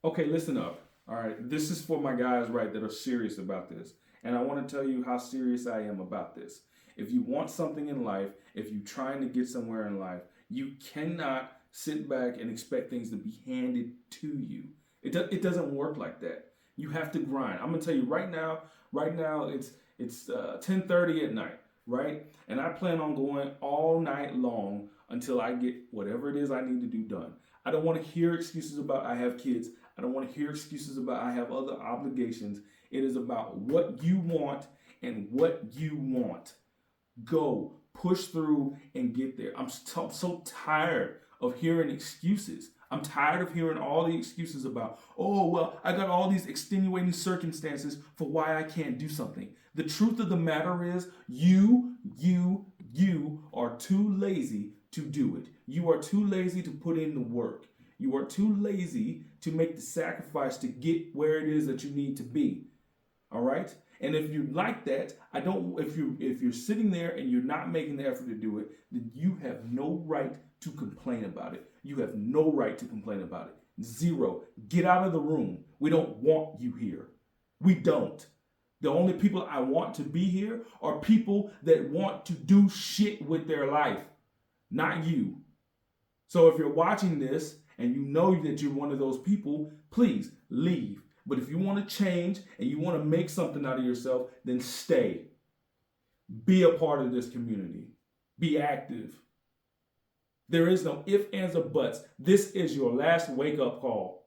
Okay, listen up. All right, this is for my guys, right, that are serious about this. And I want to tell you how serious I am about this. If you want something in life, if you're trying to get somewhere in life, you cannot sit back and expect things to be handed to you. It doesn't work like that. You have to grind. I'm gonna tell you right now. Right now, it's 10:30 at night, right? And I plan on going all night long until I get whatever it is I need to do done. I don't want to hear excuses about I have kids. I don't want to hear excuses about I have other obligations. It is about what you want and what you want. Go, push through, and get there. I'm so tired of hearing excuses. I'm tired of hearing all the excuses about, oh, well, I got all these extenuating circumstances for why I can't do something. The truth of the matter is, you are too lazy to do it. You are too lazy to put in the work. You are too lazy to make the sacrifice to get where it is that you need to be. All right? And if you like that, I don't if you're sitting there and you're not making the effort to do it, then you have no right to complain about it. You have no right to complain about it. Zero. Get out of the room. We don't want you here. We don't. The only people I want to be here are people that want to do shit with their life, not you. So if you're watching this and you know that you're one of those people, please leave. But if you want to change and you want to make something out of yourself, then stay. Be a part of this community. Be active. There is no ifs, ands, or buts. This is your last wake up call.